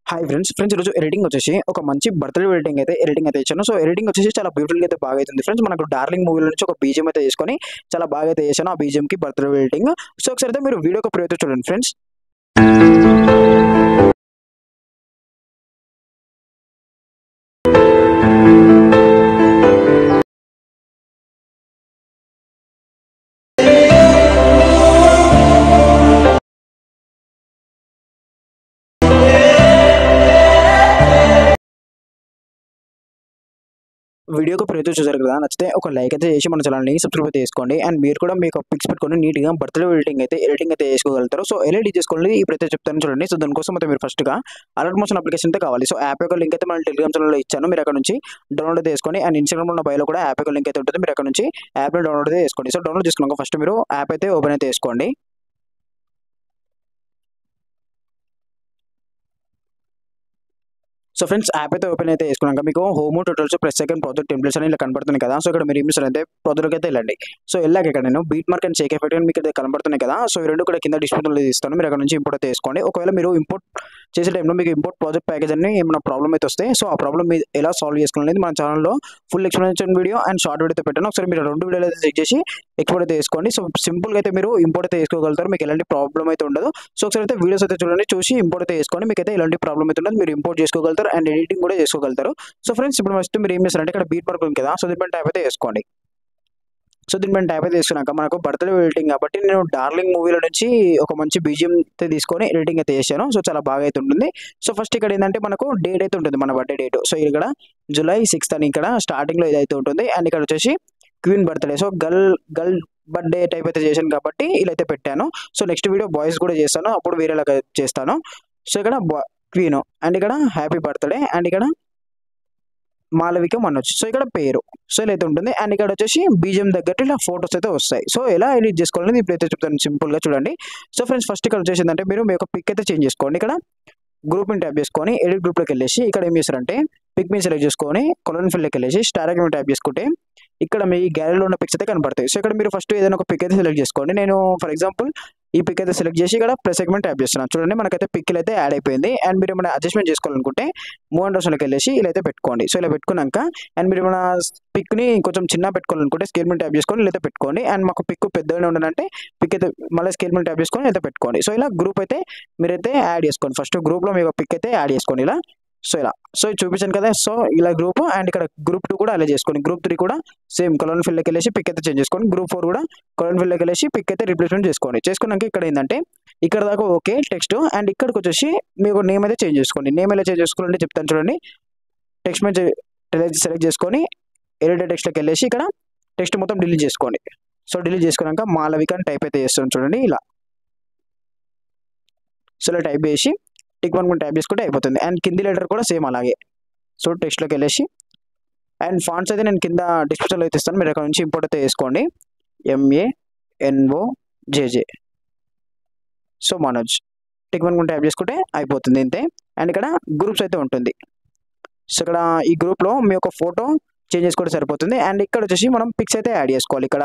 Hi friends ఈరోజు editing వచ్చేసి ఒక మంచి బర్త్‌డే ఎడిటింగ్ అయితే ఇచ్చాను. సో, ఎడిటింగ్ వచ్చేసి చాలా బ్యూటిఫుల్‌గా అయితే బాగా అయితుంది ఫ్రెండ్స్. మనకు 'డార్లింగ్' మూవీలో నుంచి ఒక బీజీఎం అయితే తీసుకొని చాలా బాగా అయితే చేశాను. ఆ బీజీఎంకి బర్త్‌డే ఎడిటింగ్. సో, ఒకసారి అయితే మీరు వీడియోకి ప్రయత్నం చూడండి ఫ్రెండ్స్. వీడియోకి ప్రయత్నం చూసారు కదా! నచ్చితే ఒక లైక్ అయితే చేసి మన ఛానెల్‌ని సబ్స్క్రైబ్ అయితే చేసుకోండి. అండ్ మీరు కూడా మీకు పిక్స్ పెట్టుకొని నీట్‌గా బర్త్‌డే ఎడిటింగ్ అయితే చేసుకోగలుగుతారు. సో, ఎలా ఎడిట్ చేసుకోవాలి ఇప్పుడైతే చెప్తాను చూడండి. సో, దానికోసం అయితే మీరు ఫస్ట్‌గా అలర్ట్ మోషన్ అప్లికేషన్ అయితే కావాలి. సో, యాప్ యొక్క లింక్ అయితే మన టెలిగ్రామ్ ఛానెల్‌లో ఇచ్చాను. మీరు అక్కడ నుంచి డౌన్లోడ్ అయితే చేసుకోండి. అండ్ ఇన్‌స్టాగ్రామ్‌లో ఉన్న బయోలో కూడా యాప్ యొక్క లింక్ అయితే ఉంటుంది. మీరు అక్కడ నుంచి యాప్‌ని డౌన్లోడ్ అయితే చేసుకోండి. సో, డౌన్లోడ్ చేసుకున్నాక ఫస్ట్ మీరు యాప్ అయితే ఓపెన్ అయితే చేసుకోండి. సో ఫ్రెండ్స్ యాప్ అయితే ఓపెన్ అయితే చేసుకున్నాక మీకు home tutorials plus second project templates అని ఇలా కనబడుతుంది కదా. సో ఇక్కడ మీరు ఏం చేస్తారంటే ప్రాజెక్ట్కి అయితే వెళ్ళండి. సో వెళ్ళాక ఇక్కడ నేను beat mark and Sheikh effect అని మీకు అయితే కనబడుతున్నాయి కదా. సో ఈ రెండు కూడా కింద డిస్క్రిప్షన్లో ఇస్తాను. మీరు అక్కడ నుంచి ఇంపోర్ట్ అయితే చేసుకోండి. ఒకవేళ మీరు ఇంపోర్ట్ చేసే టైంలో మీకు ఇంపోర్ట్ ప్రాజెక్ట్ ప్యాకేజ్ అని ఏమైనా ప్రాబ్లం అయితే వస్తే సో ఆ ప్రాబ్లం మీరు ఎలా సాల్వ్ చేసుకోవాలనేది మన ఛానల్లో full explanation video and short video అయితే పెట్టాను. ఒకసారి మీరు రెండు వీడియోలు అయితే చెక్ చేసి ఎక్స్పోర్ట్ అయితే చేసుకోండి. సో సింపుల్గా అయితే మీరు ఇంపోర్ట్ అయితే చేసుకోగలుగుతారు. మీకు ఎలాంటి ప్రాబ్లం అయితే ఉండదు. సో ఒకసారి అయితే వీడియోస్ అయితే చూడండి, చూసి ఇంపోర్ట్ అయితే చేసుకోండి. మీకు అయితే ఎలాంటి ప్రాబ్లం అయితే ఉండదు. మీరు ఇంపోర్ట్ చేసుకోగలుగుతారు అండ్ ఎడిటింగ్ కూడా చేసుకోగలుగుతారు. సో ఫ్రెండ్స్ ఇప్పుడు ఫస్ట్ మీరు ఏం చేస్తారంటే ఇక్కడ బీట్ మార్క్ ఉంది కదా. సో దీనిపైన ట్యాప్ అయితే వేసుకోండి. సో దీనిపైన ట్యాప్ అయితే తీసుకున్నాక మనకు బర్త్‌డే ఎడిటింగ్ కాబట్టి నేను 'డార్లింగ్' మూవీలో నుంచి ఒక మంచి బీజీఎం అయితే తీసుకొని ఎడిటింగ్ అయితే చేశాను. సో చాలా బాగా అయితే ఉంటుంది. సో ఫస్ట్ ఇక్కడ ఏంటంటే మనకు డేట్ అయితే ఉంటుంది, మన బర్త్‌డే డేట్. సో ఇక్కడ జూలై 6th అని ఇక్కడ స్టార్టింగ్‌లో ఇదైతే ఉంటుంది. అండ్ ఇక్కడ వచ్చేసి queen birthday. So girl birthday type అయితే చేశాను కాబట్టి ఇలా అయితే పెట్టాను. సో నెక్స్ట్ వీడియో బాయ్స్ కూడా చేస్తాను, అప్పుడు వేరేలాగా చేస్తాను. సో ఇక్కడ క్వీన్ అండ్ ఇక్కడ హ్యాపీ బర్త్‌డే అండ్ ఇక్కడ మాలవిక మనోజ్. సో ఇక్కడ పేరు సో ఇలా అయితే ఉంటుంది. అండ్ ఇక్కడ వచ్చేసి బీజం తగ్గట్టు ఇలా ఫోటోస్ అయితే వస్తాయి. సో ఎలా ఎడిట్ చేసుకోవాలని ఇప్పుడైతే చెప్తాను సింపుల్గా చూడండి. సో ఫ్రెండ్స్ ఫస్ట్ ఇక్కడ వచ్చేసిందంటే మీరు మీ యొక్క పిక్ అయితే చేంజ్ చేసుకోండి. ఇక్కడ గ్రూప్ని ట్యాప్ చేసుకొని ఎడిట్ గ్రూప్లోకి వెళ్ళేసి ఇక్కడ ఏం చేస్తారంటే పిక్ మీ సెలెక్ట్ చేసుకొని కొలన్ ఫిల్లోకి వెళ్ళేసి స్టార్ అకౌంట్ ట్యాప్ చేసుకుంటే ఇక్కడ మీ గ్యాలరీలో ఉన్న పిక్స్ అయితే కనపడతాయి. సో ఇక్కడ మీరు ఫస్ట్ ఏదైనా ఒక పిక్ అయితే సెలెక్ట్ చేసుకోండి. నేను ఫర్ ఎగ్జాంపుల్ ఈ పిక్ అయితే సెలెక్ట్ చేసి ఇక్కడ ప్లస్ సెగ్మెంట్ ట్యాప్ చేస్తున్నాను. చూడండి మనకైతే పిక్లు అయితే యాడ్ అయిపోయింది. అండ్ మీరు ఏమైనా అడ్జస్ట్మెంట్ చేసుకోవాలనుకుంటే మూవ్ అండ్ ఆప్షన్లోకి వెళ్ళేసి ఇలా అయితే పెట్టుకోండి. సో ఇలా పెట్టుకున్నాక అండ్ మీరు ఏమైనా పిక్ని కొంచెం చిన్న పెట్టుకోవాలనుకుంటే స్కేల్ మీద ట్యాప్ చేసుకొని ఇలా అయితే పెట్టుకోండి. అండ్ మాకు పిక్ పెద్దగానే ఉండాలంటే పిక్ అయితే మళ్ళీ స్కేల్ మీద ట్యాప్ చేసుకొని అయితే పెట్టుకోండి. సో ఇలా గ్రూప్ అయితే మీరైతే యాడ్ చేసుకోండి. ఫస్ట్ గ్రూప్లో మీకు పిక్ అయితే యాడ్ చేసుకోండి ఇలా. సో ఇలా సో చూపించాను కదా. సో ఇలా గ్రూప్ అండ్ ఇక్కడ గ్రూప్ 2 కూడా అలా చేసుకోండి. గ్రూప్ 3 కూడా సేమ్ కలర్ ఫిల్లోకి వెళ్ళేసి పిక్ అయితే చేంజ్ చేసుకోండి. గ్రూప్ 4 కూడా కలర్ ఫిల్లోకి వెళ్ళేసి పిక్ అయితే రిప్లేస్మెంట్ చేసుకోండి. చేసుకున్నాక ఇక్కడ ఏంటంటే ఇక్కడ దాకా ఓకే టెక్స్ట్ అండ్ ఇక్కడికి వచ్చేసి మీకు నేమ్ అయితే చేంజ్ చేసుకోండి. నేమ్ ఎలా చేంజ్ చేసుకోవాలంటే చెప్తాను చూడండి. టెక్స్ట్ మీద సెలెక్ట్ చేసుకొని ఎడిటర్ టెక్స్ట్లోకి వెళ్ళేసి ఇక్కడ టెక్స్ట్ మొత్తం డిలీట్ చేసుకోండి. సో డిలీట్ చేసుకున్నాక మాలవిక అని టైప్ అయితే చేస్తాను చూడండి ఇలా. సో ఇలా టైప్ చేసి టిక్ వన్ ట్యాప్ చేసుకుంటే అయిపోతుంది. అండ్ కింది లెటర్ కూడా సేమ్ అలాగే. సో టెక్స్ట్లోకి వెళ్ళేసి అండ్ ఫాంట్స్ అయితే నేను కింద డిస్క్రిప్షన్లో అయితే ఇస్తాను. మీరు అక్కడ నుంచి ఇంపోర్ట్ అయితే వేసుకోండి. MANOJJ. So Manoj tick one tap చేసుకుంటే అయిపోతుంది ఇంతే. అండ్ ఇక్కడ గ్రూప్స్ అయితే ఉంటుంది. సో ఇక్కడ ఈ గ్రూప్లో మీ యొక్క ఫోటో చేంజ్ చేసుకుంటే సరిపోతుంది. అండ్ ఇక్కడ వచ్చేసి మనం పిక్స్ అయితే యాడ్ చేసుకోవాలి. ఇక్కడ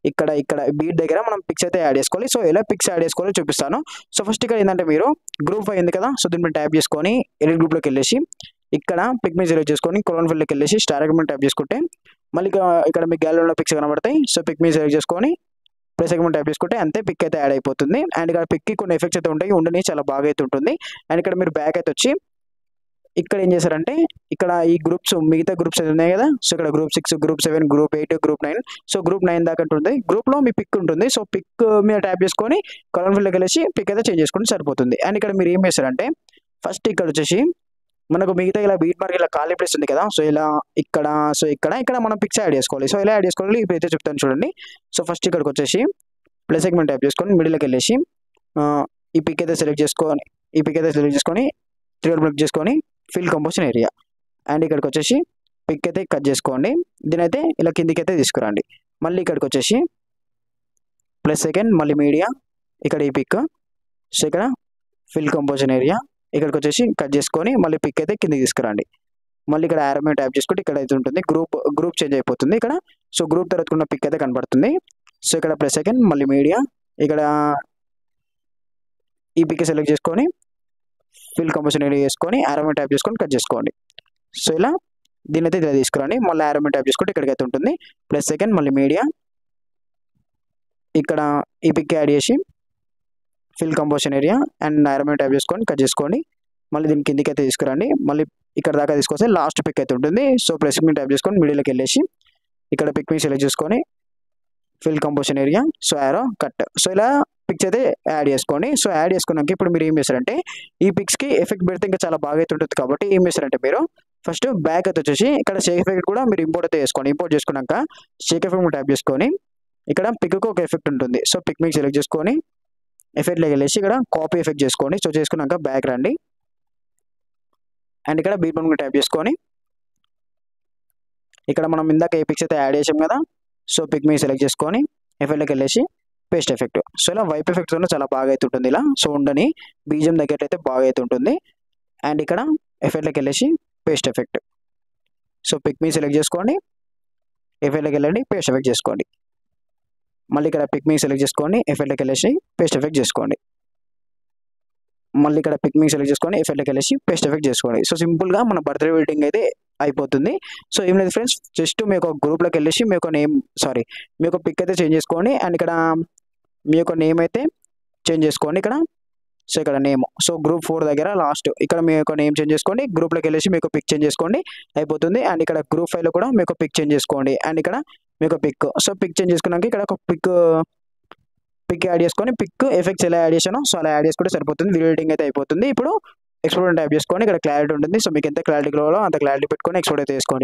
ఇక్కడ ఇక్కడ బీట్ దగ్గర మనం పిక్స్ అయితే యాడ్ చేసుకోవాలి. సో ఎలా పిక్స్ యాడ్ చేసుకోవాలో చూపిస్తాను. సో ఫస్ట్ ఇక్కడ ఏంటంటే మీరు గ్రూప్ అయింది కదా. సో దీని మీద ట్యాప్ చేసుకొని ఎడిట్ గ్రూప్లోకి వెళ్ళేసి ఇక్కడ పిక్ మీద సెలెక్ట్ చేసుకొని కొలన్ ఫిల్లోకి వెళ్ళేసి స్టార్ అకౌంట్ ట్యాప్ చేసుకుంటే మళ్ళీ ఇక్కడ మీ గ్యాలరీలో పిక్స్ కనబడతాయి. సో పిక్ మీద సెలెక్ట్ చేసుకొని ప్లస్ అకౌంట్ ట్యాప్ చేసుకుంటే అంతే పిక్ అయితే యాడ్ అయిపోతుంది. అండ్ ఇక్కడ పిక్కి కొన్ని ఎఫెక్ట్స్ అయితే ఉంటాయి, ఉండని చాలా బాగా అయితే ఉంటుంది. అండ్ ఇక్కడ మీరు బ్యాక్ అయితే వచ్చి ఇక్కడ ఏం చేశారంటే ఇక్కడ ఈ గ్రూప్స్ మిగతా గ్రూప్స్ అయితే ఉన్నాయి కదా. సో ఇక్కడ group 6, group 7, group 8, group 9. So group 9 దాకా ఉంటుంది. గ్రూప్లో మీ పిక్ ఉంటుంది. సో పిక్ మీద ట్యాప్ చేసుకొని కలర్ ఫిల్లోకి వెళ్ళేసి పిక్ అయితే చేంజ్ చేసుకుంటే సరిపోతుంది. అండ్ ఇక్కడ మీరు ఏం చేస్తారంటే ఫస్ట్ ఇక్కడ వచ్చేసి మనకు మిగతా ఇలా బీట్ మార్క్ ఇలా ఖాళీ ప్లేస్ ఉంది కదా. సో ఇలా ఇక్కడ సో ఇక్కడ మనం పిక్స్ యాడ్ చేసుకోవాలి. సో ఇలా యాడ్ చేసుకోవాలి ఇప్పుడైతే చెప్తాను చూడండి. సో ఫస్ట్ ఇక్కడికి వచ్చేసి ప్లస్ సెగ్మెంట్ ట్యాప్ చేసుకొని మిడిల్లోకి వెళ్ళేసి ఈ పిక్ అయితే సెలెక్ట్ చేసుకొని త్రీ క్లిక్ చేసుకొని ఫిల్ కంపోజిషన్ ఏరియా అండ్ ఇక్కడికి వచ్చేసి పిక్ అయితే కట్ చేసుకోండి. దీనైతే ఇలా కిందికి అయితే తీసుకురండి. మళ్ళీ ఇక్కడికి వచ్చేసి ప్లస్ సెకండ్ మళ్ళీ మీడియా ఇక్కడ ఈ పిక్. సో ఇక్కడ ఫిల్ కంపోజిషన్ ఏరియా ఇక్కడికి వచ్చేసి కట్ చేసుకొని మళ్ళీ పిక్ అయితే కిందికి తీసుకురండి. మళ్ళీ ఇక్కడ యారో మీద ట్యాప్ చేసుకుంటే ఇక్కడ అయితే ఉంటుంది గ్రూప్ చేంజ్ అయిపోతుంది ఇక్కడ. సో గ్రూప్ తర్వాత పిక్ అయితే కనబడుతుంది. సో ఇక్కడ ప్లస్ సెకండ్ మళ్ళీ మీడియా ఇక్కడ ఈ పిక్ సెలెక్ట్ చేసుకొని ఫిల్ కంపోజిషన్ ఏరియా చేసుకొని ఆరో ట్యాప్ చేసుకొని కట్ చేసుకోండి. సో ఇలా దీని అయితే ఇలా తీసుకురండి. మళ్ళీ ఆరో ట్యాప్ చేసుకుంటే ఇక్కడికైతే ఉంటుంది. ప్లస్ సెకండ్ మళ్ళీ మీడియా ఇక్కడ ఈ పిక్ యాడ్ చేసి ఫిల్ కంపోజిషన్ ఏరియా అండ్ ఆరో ట్యాప్ చేసుకొని కట్ చేసుకోండి. మళ్ళీ దీని కిందికి అయితే తీసుకురండి. మళ్ళీ ఇక్కడ దాకా తీసుకొస్తే లాస్ట్ పిక్ అయితే ఉంటుంది. సో ప్లస్ మీ ట్యాప్ చేసుకొని మిడిల్కి వెళ్ళేసి ఇక్కడ పిక్ మీ సెలెక్ట్ చేసుకొని fill composition area so arrow cut. So ఇలా పిక్స్ అయితే యాడ్ చేసుకోండి. సో యాడ్ చేసుకున్నాక ఇప్పుడు మీరు ఏం చేస్తారంటే ఈ పిక్స్కి ఎఫెక్ట్ పెడితే ఇంకా చాలా బాగా అయితే ఉంటుంది కాబట్టి ఏం చేస్తారంటే మీరు ఫస్ట్ బ్యాక్ అయితే వచ్చేసి ఇక్కడ షేక్ ఎఫెక్ట్ కూడా మీరు ఇంపోర్ట్ అయితే చేసుకోండి. ఇంపోర్ట్ చేసుకున్నాక షేక్ ఎఫెక్ట్ ట్యాప్ చేసుకొని ఇక్కడ పిక్కు ఒక ఎఫెక్ట్ ఉంటుంది. సో పిక్ మీకు సెలెక్ట్ చేసుకొని ఎఫెక్ట్లోకి వెళ్ళేసి ఇక్కడ కాపీ ఎఫెక్ట్ చేసుకోండి. సో చేసుకున్నాక బ్యాక్ రండి అండ్ ఇక్కడ బీట్ బటన్ ట్యాప్ చేసుకొని ఇక్కడ మనం ఇందాక ఏ పిక్స్ అయితే యాడ్ చేసాం కదా సో పిక్ మీ సెలెక్ట్ చేసుకొని ఎఫెక్ట్లోకి వెళ్ళేసి పేస్ట్ ఎఫెక్ట్. సో ఇలా వైప్ ఎఫెక్ట్తో చాలా బాగా అయితే ఉంటుంది. ఇలా సో ఉండని బీజియం దగ్గర అయితే బాగా అయితే ఉంటుంది. అండ్ ఇక్కడ ఎఫెక్ట్లోకి వెళ్ళేసి పేస్ట్ ఎఫెక్ట్. సో పిక్ మీ సెలెక్ట్ చేసుకోండి ఎఫెక్ట్లోకి వెళ్ళండి పేస్ట్ ఎఫెక్ట్ చేసుకోండి. మళ్ళీ ఇక్కడ పిక్ మీ సెలెక్ట్ చేసుకోండి ఎఫెక్ట్లోకి వెళ్ళేసి పేస్ట్ ఎఫెక్ట్ చేసుకోండి. మళ్ళీ ఇక్కడ పిక్ మీ సెలెక్ట్ చేసుకొని ఎఫెక్ట్లోకి వెళ్ళేసి పేస్ట్ ఎఫెక్ట్ చేసుకోండి. సో సింపుల్గా మన బర్త్డే వెడ్డింగ్ అయితే అయిపోతుంది. సో ఏం లేదు ఫ్రెండ్స్, జస్ట్ మీ యొక్క గ్రూప్లోకి వెళ్ళేసి మీ యొక్క నేమ్ మీ యొక్క పిక్ అయితే చేంజ్ చేసుకోండి అండ్ ఇక్కడ మీ యొక్క నేమ్ అయితే చేంజ్ చేసుకోండి ఇక్కడ. సో ఇక్కడ నేమ్ సో గ్రూప్ 4 దగ్గర లాస్ట్ ఇక్కడ మీ యొక్క నేమ్ చేంజ్ చేసుకోండి. గ్రూప్లోకి వెళ్ళేసి మీ యొక్క పిక్ చేంజ్ చేసుకోండి అయిపోతుంది. అండ్ ఇక్కడ గ్రూప్ 5లో కూడా మీ యొక్క పిక్ చేంజ్ చేసుకోండి అండ్ ఇక్కడ మీ యొక్క పిక్. సో పిక్ చేంజ్ చేసుకున్నాక ఇక్కడ ఒక పిక్ యాడ్ చేసుకొని పిక్ ఎఫెక్ట్స్ ఎలా యాడ్ చేశానో సో అలా యాడ్ చేసుకుంటే సరిపోతుంది. వీడియో ఎడిటింగ్ అయితే అయిపోతుంది. ఇప్పుడు ఎక్స్పోర్ట్ ట్యాప్ చేసుకొని ఇక్కడ క్లారిటీ ఉంటుంది. సో మీకు ఎంత క్లారిటీ కావాలో అంత క్లారిటీ పెట్టుకొని ఎక్స్పోర్ట్ అయితే చేసుకోండి.